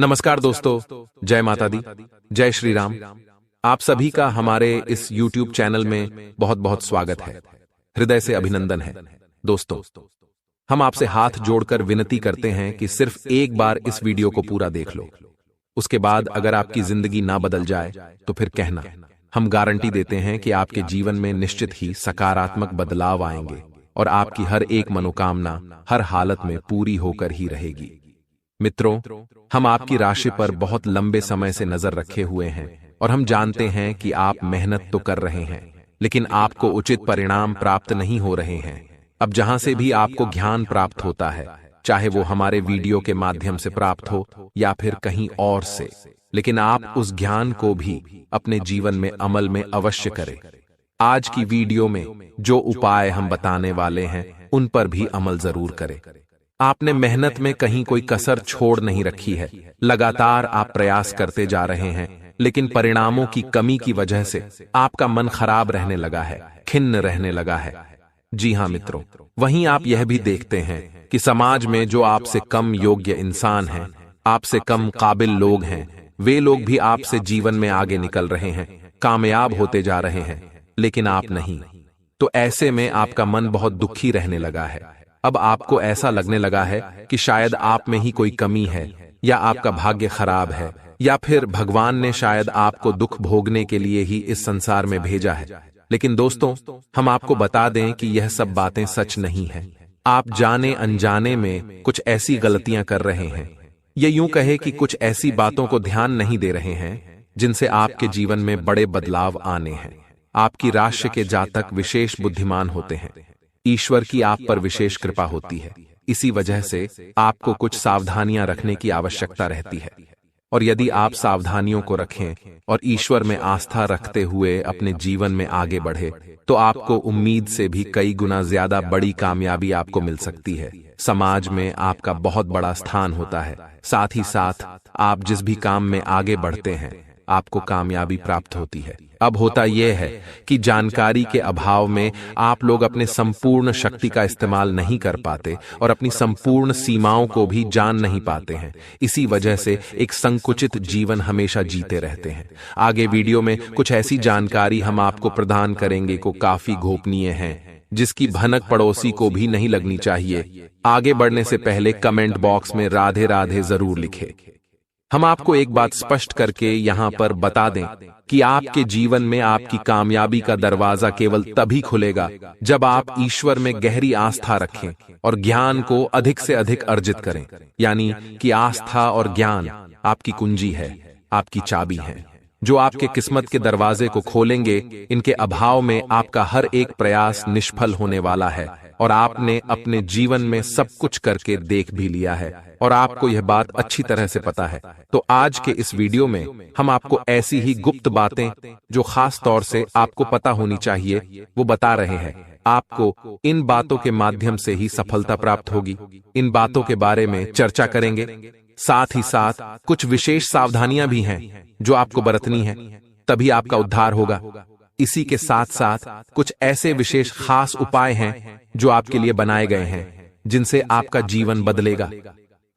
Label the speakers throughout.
Speaker 1: नमस्कार दोस्तों, जय माता दी, जय श्री राम। आप सभी का हमारे इस YouTube चैनल में बहुत बहुत स्वागत है। हृदय से अभिनंदन है। दोस्तों, हम आपसे हाथ जोड़कर विनती करते हैं कि सिर्फ एक बार इस वीडियो को पूरा देख लो। उसके बाद अगर आपकी जिंदगी ना बदल जाए तो फिर कहना। हम गारंटी देते हैं कि आपके जीवन में निश्चित ही सकारात्मक बदलाव आएंगे और आपकी हर एक मनोकामना हर हालत में पूरी होकर ही रहेगी। मित्रों, हम आपकी राशि पर बहुत लंबे समय से नजर रखे हुए हैं और हम जानते हैं कि आप मेहनत तो कर रहे हैं, लेकिन आपको उचित परिणाम प्राप्त नहीं हो रहे हैं। अब जहां से भी आपको ज्ञान प्राप्त होता है, चाहे वो हमारे वीडियो के माध्यम से प्राप्त हो या फिर कहीं और से, लेकिन आप उस ज्ञान को भी अपने जीवन में अमल में अवश्य करें। आज की वीडियो में जो उपाय हम बताने वाले हैं, उन पर भी अमल जरूर करें। आपने मेहनत में कहीं कोई कसर छोड़ नहीं रखी है। लगातार आप प्रयास करते जा रहे हैं, लेकिन परिणामों की कमी की वजह से आपका मन खराब रहने लगा है, खिन्न रहने लगा है। जी हाँ मित्रों, वहीं आप यह भी देखते हैं कि समाज में जो आपसे कम योग्य इंसान हैं, आपसे कम काबिल लोग हैं, वे लोग भी आपसे जीवन में आगे निकल रहे हैं, कामयाब होते जा रहे हैं, लेकिन आप नहीं। तो ऐसे में आपका मन बहुत दुखी रहने लगा है। अब आपको ऐसा लगने लगा है कि शायद आप में ही कोई कमी है, या आपका भाग्य खराब है, या फिर भगवान ने शायद आपको दुख भोगने के लिए ही इस संसार में भेजा है। लेकिन दोस्तों, हम आपको बता दें कि यह सब बातें सच नहीं है। आप जाने अनजाने में कुछ ऐसी गलतियां कर रहे हैं, ये यूं कहे कि कुछ ऐसी बातों को ध्यान नहीं दे रहे हैं जिनसे आपके जीवन में बड़े बदलाव आने हैं। आपकी राशि के जातक विशेष बुद्धिमान होते हैं। ईश्वर की आप पर विशेष कृपा होती है। इसी वजह से आपको कुछ सावधानियां रखने की आवश्यकता रहती है, और यदि आप सावधानियों को रखें और ईश्वर में आस्था रखते हुए अपने जीवन में आगे बढ़े, तो आपको उम्मीद से भी कई गुना ज्यादा बड़ी कामयाबी आपको मिल सकती है। समाज में आपका बहुत बड़ा स्थान होता है। साथ ही साथ आप जिस भी काम में आगे बढ़ते हैं, आपको कामयाबी प्राप्त होती है। अब होता यह है कि जानकारी के अभाव में आप लोग अपने संपूर्ण शक्ति का इस्तेमाल नहीं कर पाते और अपनी संपूर्ण सीमाओं को भी जान नहीं पाते हैं। इसी वजह से एक संकुचित जीवन हमेशा जीते रहते हैं। आगे वीडियो में कुछ ऐसी जानकारी हम आपको प्रदान करेंगे को काफी गोपनीय है, जिसकी भनक पड़ोसी को भी नहीं लगनी चाहिए। आगे बढ़ने से पहले कमेंट बॉक्स में राधे राधे जरूर लिखें। हम आपको एक बात स्पष्ट करके यहाँ पर बता दें कि आपके जीवन में आपकी कामयाबी का दरवाजा केवल तभी खुलेगा जब आप ईश्वर में गहरी आस्था रखें और ज्ञान को अधिक से अधिक अर्जित करें। यानी कि आस्था और ज्ञान आपकी कुंजी है, आपकी चाबी है, जो आपके किस्मत के दरवाजे को खोलेंगे। इनके अभाव में आपका हर एक प्रयास निष्फल होने वाला है, और आपने अपने जीवन में सब कुछ करके देख भी लिया है और आपको यह बात अच्छी तरह से पता है। तो आज के इस वीडियो में हम आपको ऐसी ही गुप्त बातें जो खास तौर से आपको पता होनी चाहिए, वो बता रहे हैं। आपको इन बातों के माध्यम से ही सफलता प्राप्त होगी। इन बातों के बारे में चर्चा करेंगे। साथ ही साथ कुछ विशेष सावधानियां भी हैं जो आपको बरतनी है, तभी आपका उद्धार होगा। इसी के साथ साथ कुछ ऐसे विशेष खास उपाय हैं जो आपके लिए बनाए गए हैं, जिनसे आपका जीवन बदलेगा।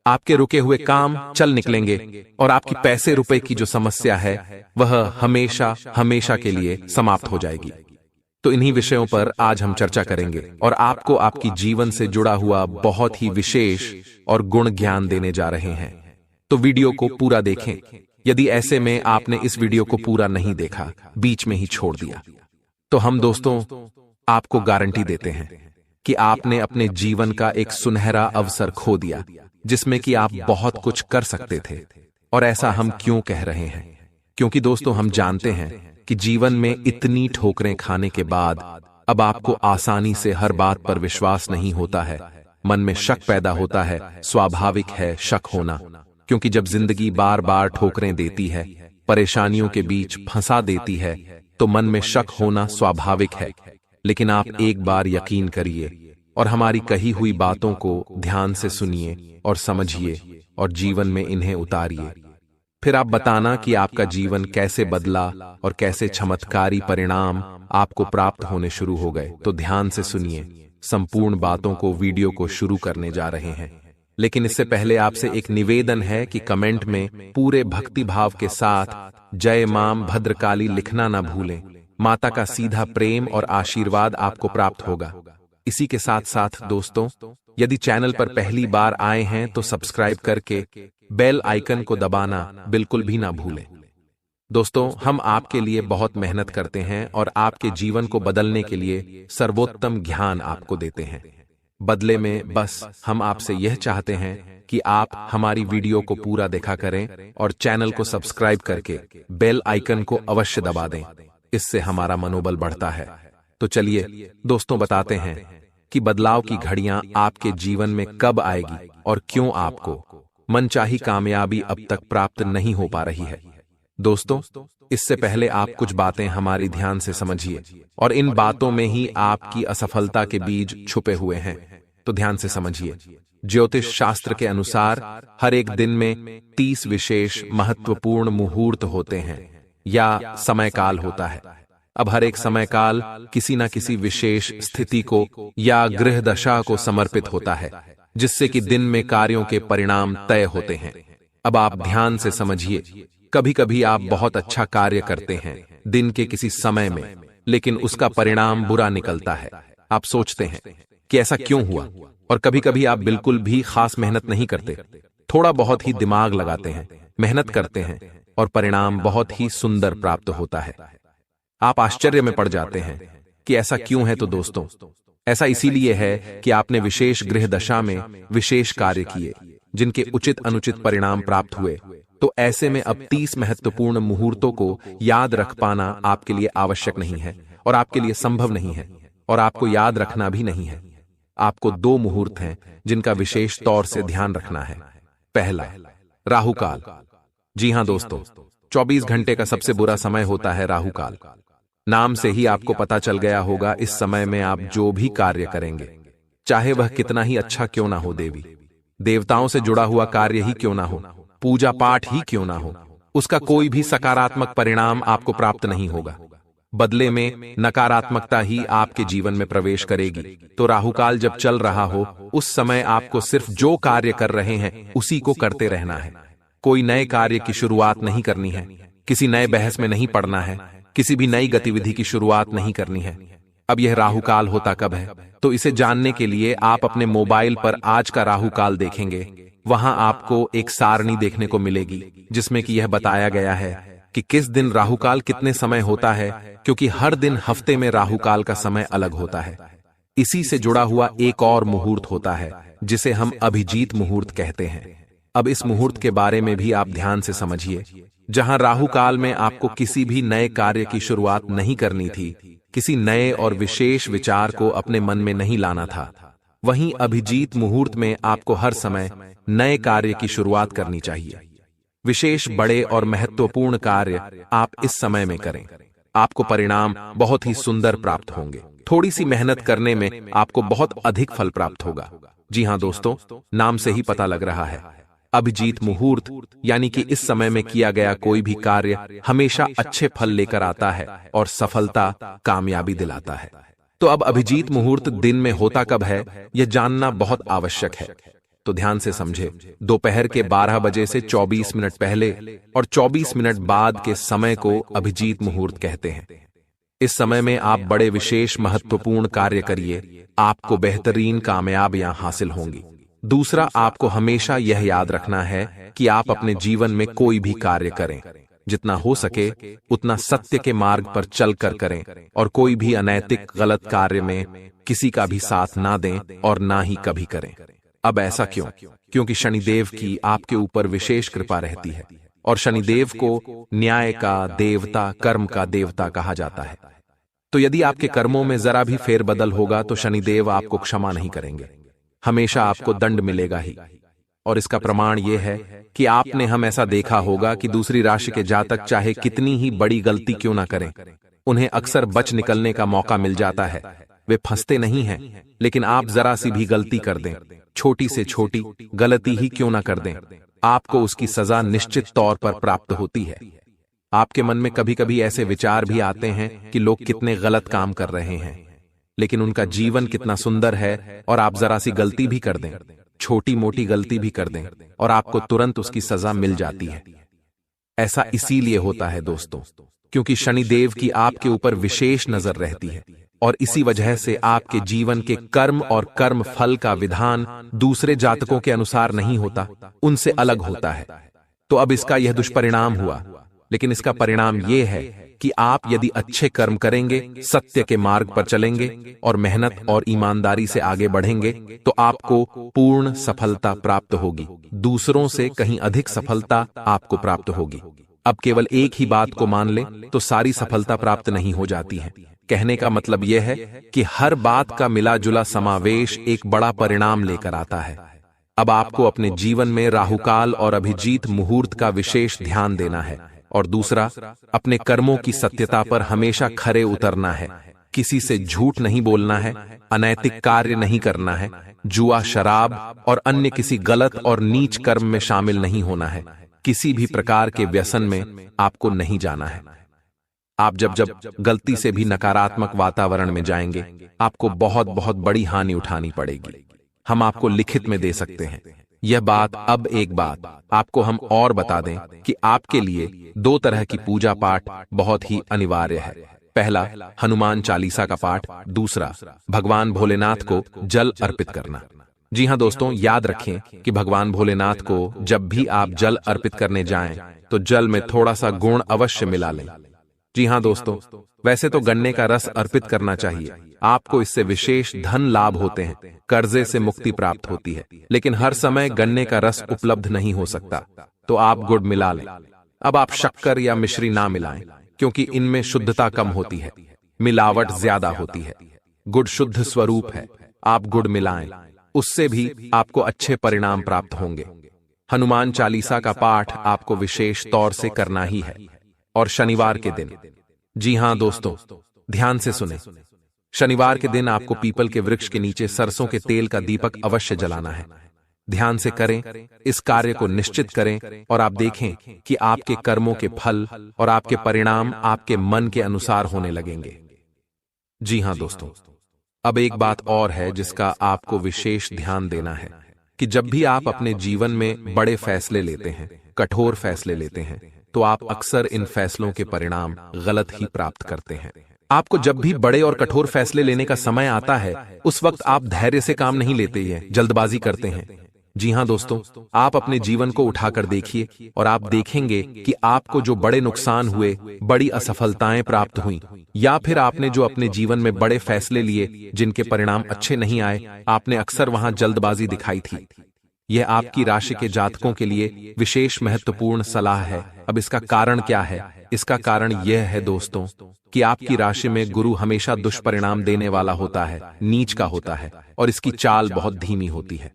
Speaker 1: आपके रुके हुए काम चल निकलेंगे और आपकी पैसे रुपए की जो समस्या है, वह हमेशा हमेशा के लिए समाप्त हो जाएगी। तो इन्हीं विषयों पर आज हम चर्चा करेंगे और आपको आपकी जीवन से जुड़ा हुआ बहुत ही विशेष और गुण ज्ञान देने जा रहे हैं। तो वीडियो को पूरा देखें। यदि ऐसे में आपने इस वीडियो को पूरा नहीं देखा, बीच में ही छोड़ दिया, तो हम दोस्तों आपको गारंटी देते हैं कि आपने अपने जीवन का एक सुनहरा अवसर खो दिया, जिसमें कि आप बहुत कुछ कर सकते थे। और ऐसा हम क्यों कह रहे हैं? क्योंकि दोस्तों, हम जानते हैं कि जीवन में इतनी ठोकरें खाने के बाद अब आपको आसानी से हर बात पर विश्वास नहीं होता है। मन में शक पैदा होता है। स्वाभाविक है शक होना, क्योंकि जब जिंदगी बार बार ठोकरें देती है, परेशानियों के बीच फंसा देती है, तो मन में शक होना स्वाभाविक है। लेकिन आप एक बार यकीन करिए और हमारी कही हुई बातों को ध्यान से सुनिए और समझिए और जीवन में इन्हें उतारिए। फिर आप बताना कि आपका जीवन कैसे बदला और कैसे चमत्कारी परिणाम आपको प्राप्त होने शुरू हो गए। तो ध्यान से सुनिए, संपूर्ण बातों को वीडियो को शुरू करने जा रहे हैं। लेकिन इससे पहले आपसे एक निवेदन है कि कमेंट में पूरे भक्ति भाव के साथ जय मां भद्रकाली लिखना ना भूलें। माता का सीधा प्रेम और आशीर्वाद आपको प्राप्त होगा। इसी के साथ साथ दोस्तों, यदि चैनल पर पहली बार आए हैं तो सब्सक्राइब करके बेल आइकन को दबाना बिल्कुल भी ना भूलें। दोस्तों, हम आपके लिए बहुत मेहनत करते हैं और आपके जीवन को बदलने के लिए सर्वोत्तम ज्ञान आपको देते हैं। बदले में बस हम आपसे यह चाहते हैं कि आप हमारी वीडियो को पूरा देखा करें और चैनल को सब्सक्राइब करके बेल आइकन को अवश्य दबा दें। इससे हमारा मनोबल बढ़ता है। तो चलिए दोस्तों, बताते हैं कि बदलाव की घड़ियां आपके जीवन में कब आएगी और क्यों आपको मनचाही कामयाबी अब तक प्राप्त नहीं हो पा रही है। दोस्तों, इससे पहले आप कुछ बातें हमारी ध्यान से समझिए और इन बातों में ही आपकी असफलता के बीज छुपे हुए हैं। तो ध्यान से समझिए। ज्योतिष शास्त्र के अनुसार हर एक दिन में 30 विशेष महत्वपूर्ण मुहूर्त होते हैं या समय काल होता है। अब हर एक समय काल किसी न किसी विशेष स्थिति को या ग्रह दशा को समर्पित होता है, जिससे कि दिन में कार्यों के परिणाम तय होते हैं। अब आप ध्यान से समझिए। कभी कभी आप बहुत अच्छा कार्य करते हैं दिन के किसी समय में, लेकिन उसका परिणाम बुरा निकलता है। आप सोचते हैं कि ऐसा क्यों हुआ, और कभी कभी आप बिल्कुल भी खास मेहनत नहीं करते, थोड़ा बहुत ही दिमाग लगाते हैं, मेहनत करते हैं और परिणाम बहुत ही सुंदर प्राप्त होता है। आप आश्चर्य में पड़ जाते हैं कि ऐसा क्यों है। तो दोस्तों, ऐसा इसीलिए है कि आपने विशेष गृह दशा में विशेष कार्य किए जिनके उचित अनुचित परिणाम प्राप्त हुए। तो ऐसे में अब 30 महत्वपूर्ण मुहूर्तों को याद रख पाना आपके लिए आवश्यक नहीं है और आपके लिए संभव नहीं है और आपको याद रखना भी नहीं है। आपको 2 मुहूर्त हैं जिनका विशेष तौर से ध्यान रखना है। पहला, राहु काल। जी हां दोस्तों, 24 घंटे का सबसे बुरा समय होता है राहु काल। नाम से ही आपको पता चल गया होगा, इस समय में आप जो भी कार्य करेंगे, चाहे वह कितना ही अच्छा क्यों ना हो, देवी देवताओं से जुड़ा हुआ कार्य ही क्यों ना हो, पूजा पाठ ही क्यों ना हो, उसका कोई भी सकारात्मक परिणाम आपको प्राप्त नहीं होगा। बदले में नकारात्मकता ही आपके जीवन में प्रवेश करेगी। तो राहुकाल जब चल रहा हो, उस समय आपको सिर्फ जो कार्य कर रहे हैं उसी को करते रहना है। कोई नए कार्य की शुरुआत नहीं करनी है, किसी नए बहस में नहीं पड़ना है, किसी भी नई गतिविधि की शुरुआत नहीं करनी है। अब यह राहुकाल होता कब है, तो इसे जानने के लिए आप अपने मोबाइल पर आज का राहुकाल देखेंगे। वहां आपको एक सारणी देखने को मिलेगी जिसमें कि यह बताया गया है कि किस दिन राहुकाल कितने समय होता है, क्योंकि हर दिन हफ्ते में राहुकाल का समय अलग होता है। इसी से जुड़ा हुआ एक और मुहूर्त होता है जिसे हम अभिजीत मुहूर्त कहते हैं। अब इस मुहूर्त के बारे में भी आप ध्यान से समझिए। जहां राहुकाल में आपको किसी भी नए कार्य की शुरुआत नहीं करनी थी, किसी नए और विशेष विचार को अपने मन में नहीं लाना था, वहीं अभिजीत मुहूर्त में आपको हर समय नए कार्य की शुरुआत करनी चाहिए। विशेष बड़े और महत्वपूर्ण कार्य आप इस समय में करें, आपको परिणाम बहुत ही सुंदर प्राप्त होंगे। थोड़ी सी मेहनत करने में आपको बहुत अधिक फल प्राप्त होगा। जी हां दोस्तों, नाम से ही पता लग रहा है, अभिजीत मुहूर्त यानी कि इस समय में किया गया कोई भी कार्य हमेशा अच्छे फल लेकर आता है और सफलता, कामयाबी दिलाता है। तो अब अभिजीत मुहूर्त दिन में होता कब है, यह जानना बहुत आवश्यक है। तो ध्यान से समझे। दोपहर के 12 बजे से 24 मिनट पहले और 24 मिनट बाद के समय को अभिजीत मुहूर्त कहते हैं। इस समय में आप बड़े विशेष महत्वपूर्ण कार्य करिए, आपको बेहतरीन कामयाबियां हासिल होंगी। दूसरा, आपको हमेशा यह याद रखना है कि आप अपने जीवन में कोई भी कार्य करें, जितना हो सके उतना सत्य के मार्ग पर चलकर करें और कोई भी अनैतिक गलत कार्य में किसी का भी साथ ना दें और ना ही कभी करें। अब ऐसा क्यों? क्योंकि शनिदेव की आपके ऊपर विशेष कृपा रहती है और शनिदेव को न्याय का देवता, कर्म का देवता कहा जाता है। तो यदि आपके कर्मों में जरा भी फेरबदल होगा तो शनिदेव आपको क्षमा नहीं करेंगे, हमेशा आपको दंड मिलेगा ही। और इसका प्रमाण यह है कि आपने हम ऐसा देखा होगा कि दूसरी राशि के जातक चाहे कितनी ही बड़ी गलती क्यों ना करें, उन्हें अक्सर बच निकलने का मौका मिल जाता है। वे फंसते नहीं हैं, लेकिन आप जरा सी भी गलती कर दें, छोटी से छोटी गलती ही क्यों ना कर दें, आपको उसकी सजा निश्चित तौर पर प्राप्त होती है। आपके मन में कभी कभी ऐसे विचार भी आते हैं कि लोग कितने गलत काम कर रहे हैं, लेकिन उनका जीवन कितना सुंदर है, और आप जरा सी गलती भी कर दें छोटी मोटी गलती भी कर दें और आपको तुरंत उसकी सजा मिल जाती है। ऐसा इसीलिए होता है दोस्तों, क्योंकि शनिदेव की आपके ऊपर विशेष नजर रहती है और इसी वजह से आपके जीवन के कर्म और कर्म फल का विधान दूसरे जातकों के अनुसार नहीं होता, उनसे अलग होता है। तो अब इसका यह दुष्परिणाम हुआ, लेकिन इसका परिणाम यह है कि आप यदि अच्छे कर्म करेंगे, सत्य के मार्ग पर चलेंगे और मेहनत और ईमानदारी से आगे बढ़ेंगे तो आपको पूर्ण सफलता प्राप्त होगी, दूसरों से कहीं अधिक सफलता आपको प्राप्त होगी। अब केवल एक ही बात को मान लें तो सारी सफलता प्राप्त नहीं हो जाती है। कहने का मतलब यह है कि हर बात का मिला जुला समावेश एक बड़ा परिणाम लेकर आता है। अब आपको अपने जीवन में राहुकाल और अभिजीत मुहूर्त का विशेष ध्यान देना है और दूसरा, अपने कर्मों की सत्यता पर हमेशा खरे उतरना है। किसी से झूठ नहीं बोलना है, अनैतिक कार्य नहीं करना है, जुआ, शराब और अन्य किसी गलत और नीच कर्म में शामिल नहीं होना है, किसी भी प्रकार के व्यसन में आपको नहीं जाना है। आप जब जब गलती से भी नकारात्मक वातावरण में जाएंगे, आपको बहुत बहुत बड़ी हानि उठानी पड़ेगी। हम आपको लिखित में दे सकते हैं यह बात। अब एक बात आपको हम और बता दें कि आपके लिए 2 तरह की पूजा पाठ बहुत ही अनिवार्य है। पहला, हनुमान चालीसा का पाठ। दूसरा, भगवान भोलेनाथ को जल अर्पित करना। जी हां दोस्तों, याद रखें कि भगवान भोलेनाथ को जब भी आप जल अर्पित करने जाएं तो जल में थोड़ा सा गुण अवश्य मिला लें। जी हां दोस्तों, वैसे तो गन्ने का रस अर्पित करना चाहिए, आपको इससे विशेष धन लाभ होते हैं, कर्जे से मुक्ति प्राप्त होती है, लेकिन हर समय गन्ने का रस उपलब्ध नहीं हो सकता, तो आप गुड़ मिला लें। अब आप शक्कर या मिश्री ना मिलाएं, क्योंकि इनमें शुद्धता कम होती है, मिलावट ज्यादा होती है। गुड़ शुद्ध स्वरूप है, आप गुड़ मिलाएं, उससे भी आपको अच्छे परिणाम प्राप्त होंगे। हनुमान चालीसा का पाठ आपको विशेष तौर से करना ही है और शनिवार के दिन। जी हां दोस्तों, ध्यान से सुने। शनिवार के दिन आपको पीपल के वृक्ष के नीचे सरसों के तेल का दीपक अवश्य जलाना है। ध्यान से करें, इस कार्य को निश्चित करें और आप देखें कि आपके कर्मों के फल और आपके परिणाम आपके मन के अनुसार होने लगेंगे। जी हां दोस्तों, अब एक बात और है जिसका आपको विशेष ध्यान देना है कि जब भी आप अपने जीवन में बड़े फैसले लेते हैं, कठोर फैसले लेते हैं, तो आप अक्सर इन फैसलों के परिणाम गलत ही प्राप्त करते हैं। आपको जब भी बड़े और कठोर फैसले लेने का समय आता है, उस वक्त आप धैर्य से काम नहीं लेते हैं, जल्दबाजी करते हैं। जी हां दोस्तों, आप अपने जीवन को उठाकर देखिए और आप देखेंगे कि आपको जो बड़े नुकसान हुए, बड़ी असफलताएं प्राप्त हुई, या फिर आपने जो अपने जीवन में बड़े फैसले लिए जिनके परिणाम अच्छे नहीं आए, आपने अक्सर वहां जल्दबाजी दिखाई थी। यह आपकी राशि के जातकों के लिए विशेष महत्वपूर्ण सलाह है। अब इसका कारण क्या है? इसका कारण यह है दोस्तों कि आपकी राशि में गुरु हमेशा दुष्परिणाम देने वाला होता है, नीच का होता है और इसकी चाल बहुत धीमी होती है।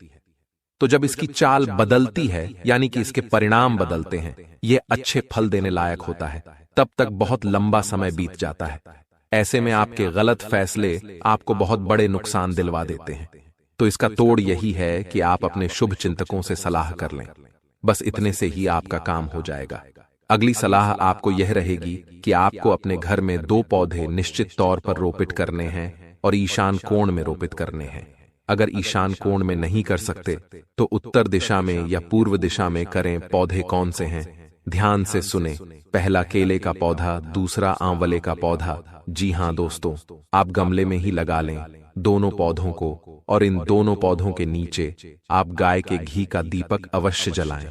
Speaker 1: तो जब इसकी चाल बदलती है, यानी कि इसके परिणाम बदलते हैं, यह अच्छे फल देने लायक होता है, तब तक बहुत लंबा समय बीत जाता है। ऐसे में आपके गलत फैसले आपको बहुत बड़े नुकसान दिलवा देते हैं। तो इसका तोड़ यही है कि आप अपने शुभ चिंतकों से सलाह कर लें। बस इतने से ही आपका काम हो जाएगा। अगली सलाह आपको यह रहेगी कि आपको अपने घर में 2 पौधे निश्चित तौर पर रोपित करने हैं और ईशान कोण में रोपित करने हैं। अगर ईशान कोण में नहीं कर सकते तो उत्तर दिशा में या पूर्व दिशा में करें। पौधे कौन से हैं? ध्यान से सुने। पहला केले का पौधा, दूसरा आंवले का पौधा। जी हां दोस्तों, आप गमले में ही लगा लें दोनों पौधों को और इन दोनों पौधों के नीचे आप गाय के घी का दीपक अवश्य जलाएं।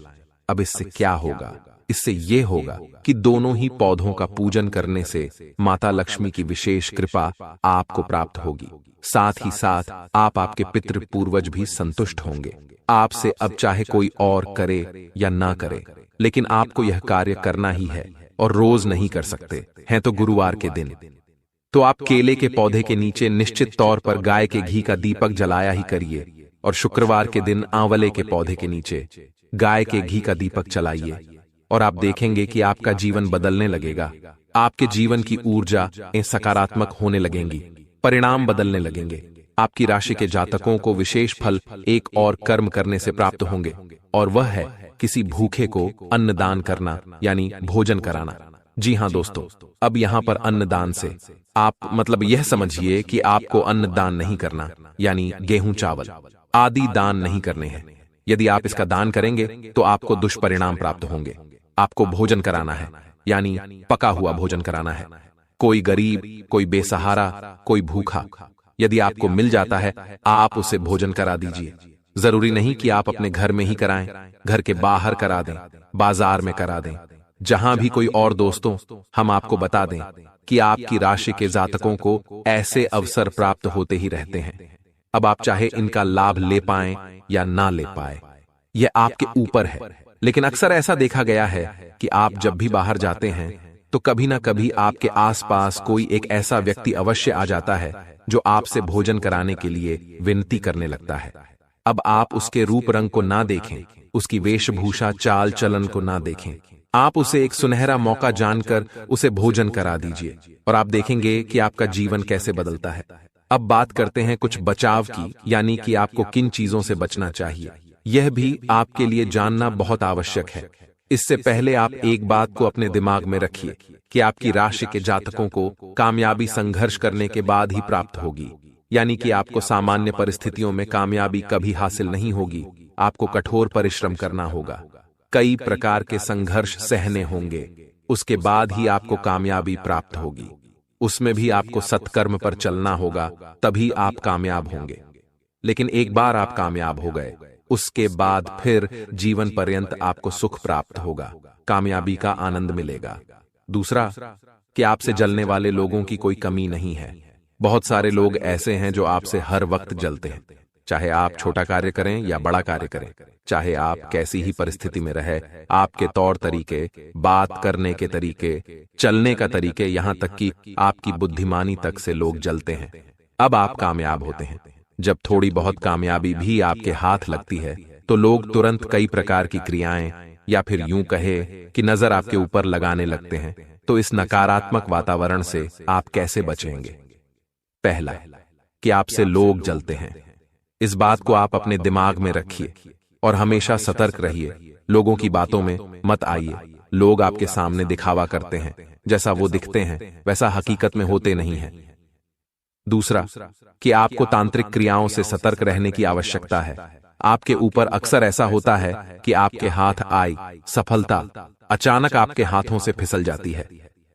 Speaker 1: अब इससे क्या होगा? इससे यह होगा कि दोनों ही पौधों का पूजन करने से माता लक्ष्मी की विशेष कृपा आपको प्राप्त होगी। साथ ही साथ आप आपके पितृ पूर्वज भी संतुष्ट होंगे। आपसे अब चाहे कोई और करे या ना करे, लेकिन आपको यह कार्य करना ही है और रोज नहीं कर सकते हैं तो गुरुवार के दिन। तो आप केले के पौधे के नीचे निश्चित तौर पर गाय के घी का दीपक जलाया ही करिए और शुक्रवार के दिन आंवले के पौधे के नीचे गाय के घी का दीपक जलाइए और आप देखेंगे कि आपका जीवन बदलने लगेगा। आपके जीवन की ऊर्जा सकारात्मक होने लगेंगी, परिणाम बदलने लगेंगे। आपकी राशि के जातकों को विशेष फल एक और कर्म करने से प्राप्त होंगे और वह है किसी भूखे को अन्नदान करना, यानी भोजन कराना। जी हां दोस्तों, अब यहां पर अन्नदान से आप मतलब यह समझिए कि आपको अन्नदान नहीं करना, यानी गेहूं चावल। आदि दान नहीं करने हैं। यदि आप इसका दान करेंगे तो आपको दुष्परिणाम प्राप्त होंगे। आपको भोजन कराना है, यानी पका हुआ भोजन कराना है। कोई गरीब, कोई बेसहारा, कोई भूखा, यदि आपको मिल जाता है आप उसे भोजन करा दीजिए। जरूरी नहीं कि आप अपने घर में ही कराएं, घर के बाहर करा दें, बाजार में करा दें, जहां भी कोई और। दोस्तों, हम आपको बता दें कि आपकी राशि के जातकों को ऐसे अवसर प्राप्त होते ही रहते हैं। अब आप चाहे इनका लाभ ले पाएं या ना ले पाए, यह आपके ऊपर है। लेकिन अक्सर ऐसा देखा गया है कि आप जब भी बाहर जाते हैं तो कभी ना कभी आपके आसपास कोई एक ऐसा व्यक्ति अवश्य आ जाता है जो आपसे भोजन कराने के लिए विनती करने लगता है। अब आप उसके रूप रंग को ना देखें, उसकी वेशभूषा चाल चलन को ना देखें, आप उसे एक सुनहरा मौका जानकर उसे भोजन करा दीजिए और आप देखेंगे कि आपका जीवन कैसे बदलता है। अब बात करते हैं कुछ बचाव की, यानी कि आपको किन चीजों से बचना चाहिए। यह भी आपके लिए जानना बहुत आवश्यक है। इससे पहले आप एक बात को अपने दिमाग में रखिए कि आपकी राशि के जातकों को कामयाबी संघर्ष करने के बाद ही प्राप्त होगी, यानी कि आपको सामान्य परिस्थितियों में कामयाबी कभी हासिल नहीं होगी। आपको कठोर परिश्रम करना होगा, कई प्रकार के संघर्ष सहने होंगे, उसके बाद ही आपको कामयाबी प्राप्त होगी। उसमें भी आपको सत्कर्म पर चलना होगा, तभी आप कामयाब होंगे। लेकिन एक बार आप कामयाब हो गए, उसके बाद फिर जीवन पर्यंत आपको सुख प्राप्त होगा, कामयाबी का आनंद मिलेगा। दूसरा, कि आपसे जलने वाले लोगों की कोई कमी नहीं है। बहुत सारे लोग ऐसे हैं जो आपसे हर वक्त जलते हैं, चाहे आप छोटा कार्य करें या बड़ा कार्य करें, चाहे आप कैसी ही परिस्थिति में रहे, आपके तौर तरीके, बात करने के तरीके, चलने का तरीके, यहां तक कि आपकी बुद्धिमानी तक से लोग जलते हैं। अब आप कामयाब होते हैं। जब थोड़ी बहुत कामयाबी भी आपके हाथ लगती है तो लोग तुरंत कई प्रकार की क्रियाएं, या फिर यूं कहे कि नजर आपके ऊपर लगाने लगते हैं। तो इस नकारात्मक वातावरण से आप कैसे बचेंगे? पहला, कि आपसे लोग जलते हैं। इस बात को आप अपने दिमाग में रखिए और हमेशा सतर्क रहिए। लोगों की बातों में मत आइए। लोग आपके सामने दिखावा करते हैं, जैसा वो दिखते हैं वैसा हकीकत में होते नहीं हैं। दूसरा, कि आपको तांत्रिक क्रियाओं से सतर्क रहने की आवश्यकता है। आपके ऊपर अक्सर ऐसा होता है कि आपके हाथ आई सफलता अचानक आपके हाथों से फिसल जाती है।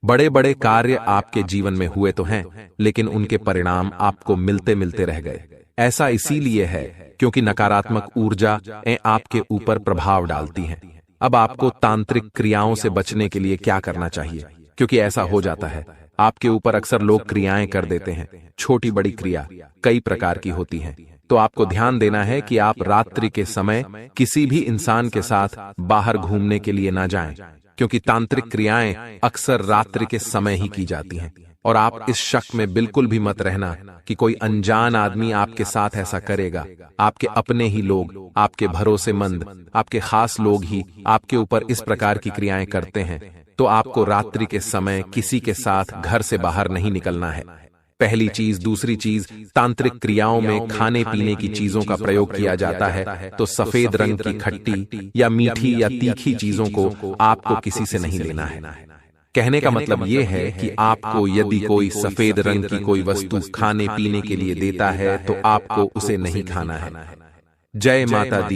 Speaker 1: बड़े बड़े कार्य आपके जीवन में हुए तो हैं, लेकिन उनके परिणाम आपको मिलते मिलते रह गए। ऐसा इसीलिए है क्योंकि नकारात्मक ऊर्जा आपके ऊपर प्रभाव डालती हैं। अब आपको तांत्रिक क्रियाओं से बचने के लिए क्या करना चाहिए? क्योंकि ऐसा हो जाता है, आपके ऊपर अक्सर लोग क्रियाएं कर देते हैं। छोटी बड़ी क्रिया कई प्रकार की होती हैं, तो आपको ध्यान देना है कि आप रात्रि के समय किसी भी इंसान के साथ बाहर घूमने के लिए ना जाएं, क्योंकि तांत्रिक क्रियाएं अक्सर रात्रि के समय ही की जाती हैं। और आप इस शक में बिल्कुल भी मत रहना कि कोई अनजान आदमी आपके साथ ऐसा करेगा। आपके अपने ही लोग, आपके भरोसेमंद, आपके खास लोग ही आपके ऊपर इस प्रकार की क्रियाएं करते हैं। तो आपको रात्रि के समय किसी के साथ घर से बाहर नहीं निकलना है, पहली चीज। दूसरी चीज, तांत्रिक क्रियाओं में खाने पीने की चीजों का प्रयोग किया जाता है, तो सफेद रंग की खट्टी या मीठी या तीखी चीजों को आपको किसी से नहीं लेना है। कहने का मतलब यह है कि आपको यदि कोई सफेद रंग की कोई वस्तु खाने पीने के लिए देता है तो आपको उसे नहीं खाना है। जय माता दी।